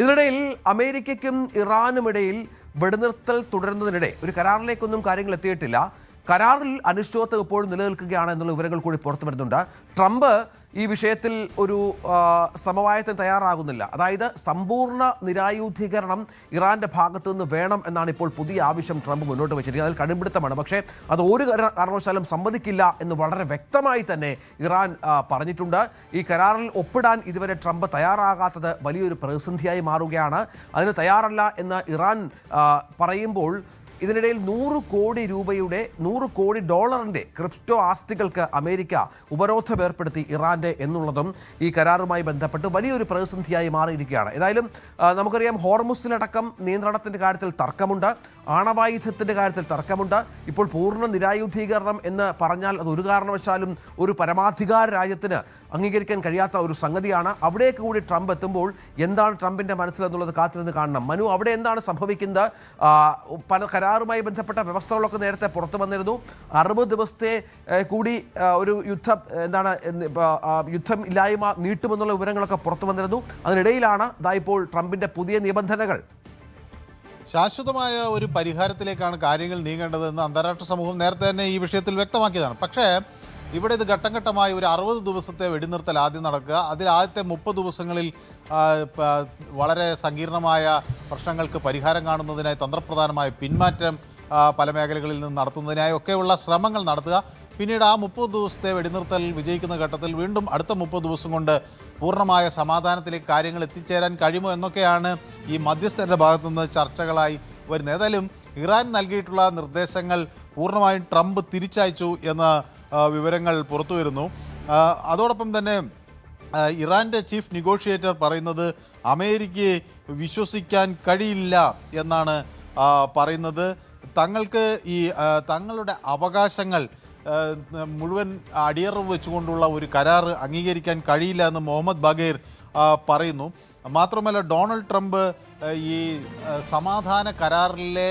ഇതിനിടയിൽ അമേരിക്കയ്ക്കും ഇറാനുമിടയിൽ വെടിനിർത്തൽ തുടരുന്നതിനിടെ ഒരു കരാറിലേക്കൊന്നും കാര്യങ്ങൾ എത്തിയിട്ടില്ല. കരാറിൽ അനിശ്ചിതത്വം ഇപ്പോഴും നിലനിൽക്കുകയാണ് എന്നുള്ള വിവരങ്ങൾ കൂടി പുറത്തു വരുന്നുണ്ട്. ട്രംപ് ഈ വിഷയത്തിൽ ഒരു സമവായത്തിന് തയ്യാറാകുന്നില്ല. അതായത് സമ്പൂർണ്ണ നിരായുധീകരണം ഇറാന്റെ ഭാഗത്തു നിന്ന് വേണം എന്നാണ് ഇപ്പോൾ പുതിയ ആവശ്യം ട്രംപ് മുന്നോട്ട് വെച്ചിരിക്കുന്നത്. അതിൽ കടുംപിടുത്തമാണ്. പക്ഷേ അത് ഒരു കാരണവശാലും സമ്മതിക്കില്ല എന്ന് വളരെ വ്യക്തമായി തന്നെ ഇറാൻ പറഞ്ഞിട്ടുണ്ട്. ഈ കരാറിൽ ഒപ്പിടാൻ ഇതുവരെ ട്രംപ് തയ്യാറാകാത്തത് വലിയൊരു പ്രതിസന്ധിയായി മാറുകയാണ്. അതിന് തയ്യാറല്ല എന്ന് ഇറാൻ പറയുമ്പോൾ ഇതിനിടയിൽ 100 കോടി രൂപയുടെ $100 കോടി ക്രിപ്റ്റോ ആസ്തികൾക്ക് അമേരിക്ക ഉപരോധം ഏർപ്പെടുത്തി ഇറാന്റെ എന്നുള്ളതും ഈ കരാറുമായി ബന്ധപ്പെട്ട് വലിയൊരു പ്രതിസന്ധിയായി മാറിയിരിക്കുകയാണ്. ഏതായാലും നമുക്കറിയാം, ഹോർമുസിലടക്കം നിയന്ത്രണത്തിന്റെ കാര്യത്തിൽ തർക്കമുണ്ട്, ആണവായുധത്തിന്റെ കാര്യത്തിൽ തർക്കമുണ്ട്. ഇപ്പോൾ പൂർണ്ണ നിരായുധീകരണം എന്ന് പറഞ്ഞാൽ അത് ഒരു കാരണവശാലും ഒരു പരമാധികാര രാജ്യത്തിന് അംഗീകരിക്കാൻ കഴിയാത്ത ഒരു സംഗതിയാണ്. അവിടേക്ക് കൂടി ട്രംപ് എത്തുമ്പോൾ എന്താണ് ട്രംപിന്റെ മനസ്സിലെന്നുള്ളത് കാത്തിരുന്ന് കാണണം. മനു, അവിടെ എന്താണ് സംഭവിക്കുന്നത്? പല കരാറുമായി ബന്ധപ്പെട്ട വ്യവസ്ഥകളൊക്കെ നേരത്തെ പുറത്തു വന്നിരുന്നു. 60 ദിവസത്തെ കൂടി ഒരു യുദ്ധം ഇല്ലായ്മ നീട്ടുമെന്നുള്ള വിവരങ്ങളൊക്കെ പുറത്തു വന്നിരുന്നു. അതിനിടയിലാണ് ഇപ്പോൾ ട്രംപിന്റെ പുതിയ നിബന്ധനകൾ. ശാശ്വതമായ ഒരു പരിഹാരത്തിലേക്കാണ് കാര്യങ്ങൾ നീങ്ങേണ്ടതെന്ന് അന്താരാഷ്ട്ര സമൂഹം നേരത്തെ തന്നെ ഈ വിഷയത്തിൽ വ്യക്തമാക്കിയതാണ്. പക്ഷേ ഇവിടെ ഇത് ഘട്ടം ഘട്ടമായി ഒരു 60 ദിവസത്തെ വെടിനിർത്തൽ ആദ്യം നടക്കുക. അതിൽ ആദ്യത്തെ 30 ദിവസങ്ങളിൽ വളരെ സങ്കീർണമായ പ്രശ്നങ്ങൾക്ക് പരിഹാരം കാണുന്നതിനായി തന്ത്രപ്രധാനമായ പിന്മാറ്റം പല മേഖലകളിൽ നിന്ന് നടത്തുന്നതിനായി ഒക്കെയുള്ള ശ്രമങ്ങൾ നടത്തുക. പിന്നീട് ആ 30 ദിവസത്തെ വെടിനിർത്തൽ വിജയിക്കുന്ന ഘട്ടത്തിൽ വീണ്ടും അടുത്ത 30 ദിവസം കൊണ്ട് പൂർണ്ണമായ സമാധാനത്തിലേക്ക് കാര്യങ്ങൾ എത്തിച്ചേരാൻ കഴിയുമോ എന്നൊക്കെയാണ് ഈ മധ്യസ്ഥരുടെ ഭാഗത്തുനിന്ന് ചർച്ചകളായി വരുന്നത്. ഏതായാലും ഇറാൻ നൽകിയിട്ടുള്ള നിർദ്ദേശങ്ങൾ പൂർണ്ണമായും ട്രംപ് തിരിച്ചയച്ചു എന്ന വിവരങ്ങൾ പുറത്തു വരുന്നു. അതോടൊപ്പം തന്നെ ഇറാൻ്റെ ചീഫ് നെഗോഷിയേറ്റർ പറയുന്നത് അമേരിക്കയെ വിശ്വസിക്കാൻ കഴിയില്ല എന്നാണ് പറയുന്നത്. തങ്ങൾക്ക് ഈ തങ്ങളുടെ അവകാശങ്ങൾ മുഴുവൻ അടിയറവ് വെച്ചുകൊണ്ടുള്ള ഒരു കരാർ അംഗീകരിക്കാൻ കഴിയില്ല എന്ന് മുഹമ്മദ് ബാഗേർ പറയുന്നു. മാത്രമല്ല, ഡൊണാൾഡ് ട്രംപ് ഈ സമാധാന കരാറിലെ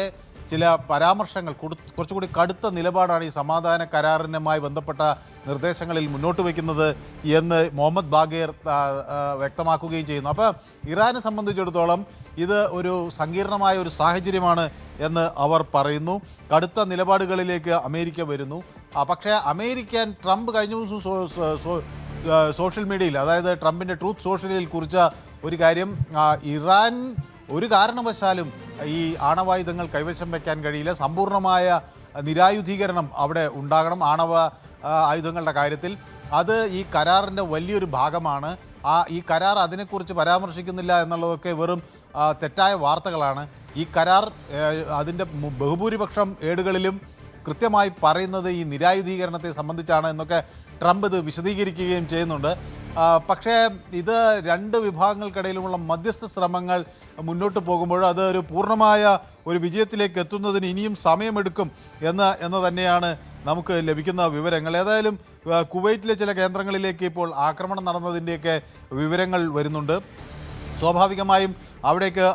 ചില പരാമർശങ്ങൾ കുറച്ചുകൂടി കടുത്ത നിലപാടാണ് ഈ സമാധാന കരാറിനുമായി ബന്ധപ്പെട്ട നിർദ്ദേശങ്ങളിൽ മുന്നോട്ട് വയ്ക്കുന്നത് എന്ന് മുഹമ്മദ് ബാഗേർ വ്യക്തമാക്കുകയും ചെയ്യുന്നു. അപ്പോൾ ഇറാനെ സംബന്ധിച്ചിടത്തോളം ഇത് ഒരു സങ്കീർണമായ ഒരു സാഹചര്യമാണ് എന്ന് അവർ പറയുന്നു. കടുത്ത നിലപാടുകളിലേക്ക് അമേരിക്ക വരുന്നു. പക്ഷേ ട്രംപ് കഴിഞ്ഞ ദിവസം സോഷ്യൽ മീഡിയയിൽ, അതായത് ട്രംപിൻ്റെ ട്രൂത്ത് സോഷ്യലിൽ കുറിച്ച ഒരു കാര്യം, ഇറാൻ ഒരു കാരണവശാലും ഈ ആണവായുധങ്ങൾ കൈവശം വയ്ക്കാൻ കഴിയില്ല, സമ്പൂർണ്ണമായ നിരായുധീകരണം അവിടെ ഉണ്ടാകണം ആണവ ആയുധങ്ങളുടെ കാര്യത്തിൽ. അത് ഈ കരാറിൻ്റെ വലിയൊരു ഭാഗമാണ്. ഈ കരാർ അതിനെക്കുറിച്ച് പരാമർശിക്കുന്നില്ല എന്നുള്ളതൊക്കെ വെറും തെറ്റായ വാർത്തകളാണ്. ഈ കരാർ അതിൻ്റെ ബഹുഭൂരിപക്ഷം ഏടുകളിലും കൃത്യമായി പറയുന്നത് ഈ നിരായുധീകരണത്തെ സംബന്ധിച്ചാണ് എന്നൊക്കെ ട്രംപ് ഇത് വിശദീകരിക്കുകയും ചെയ്യുന്നുണ്ട്. പക്ഷേ ഇത് രണ്ട് വിഭാഗങ്ങൾക്കിടയിലുമുള്ള മധ്യസ്ഥ ശ്രമങ്ങൾ മുന്നോട്ട് പോകുമ്പോൾ അത് ഒരു പൂർണ്ണമായ ഒരു വിജയത്തിലേക്ക് എത്തുന്നതിന് ഇനിയും സമയമെടുക്കും എന്ന് തന്നെയാണ് നമുക്ക് ലഭിക്കുന്ന വിവരങ്ങൾ. ഏതായാലും കുവൈറ്റിലെ ചില കേന്ദ്രങ്ങളിലേക്ക് ഇപ്പോൾ ആക്രമണം നടന്നതിൻ്റെയൊക്കെ വിവരങ്ങൾ വരുന്നുണ്ട്. സ്വാഭാവികമായും അവിടേക്ക്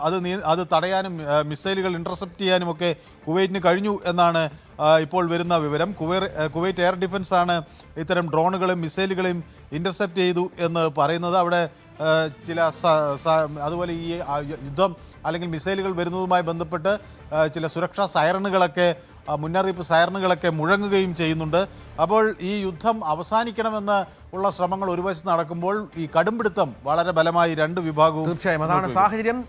അത് തടയാനും മിസൈലുകൾ ഇൻ്റർസെപ്റ്റ് ചെയ്യാനുമൊക്കെ കുവൈറ്റിന് കഴിഞ്ഞു എന്നാണ് ഇപ്പോൾ വരുന്ന വിവരം. കുവൈറ്റ് എയർ ഡിഫൻസാണ് ഇത്തരം ഡ്രോണുകളും മിസൈലുകളെയും ഇൻ്റർസെപ്റ്റ് ചെയ്തു എന്ന് പറയുന്നത്. അവിടെ ചില അതുപോലെ ഈ യുദ്ധം അല്ലെങ്കിൽ മിസൈലുകൾ വരുന്നതുമായി ബന്ധപ്പെട്ട് ചില സുരക്ഷാ സൈറണുകളൊക്കെ മുന്നറിയിപ്പ് സൈറണുകളൊക്കെ മുഴങ്ങുകയും ചെയ്യുന്നുണ്ട്. അപ്പോൾ ഈ യുദ്ധം അവസാനിക്കണമെന്ന് ഉള്ള ശ്രമങ്ങൾ ഒരു വശത്ത് നടക്കുമ്പോൾ ഈ കടുംപിടുത്തം വളരെ ബലമായി രണ്ട് വിഭാഗവും. തീർച്ചയായും അതാണ് സാഹചര്യം.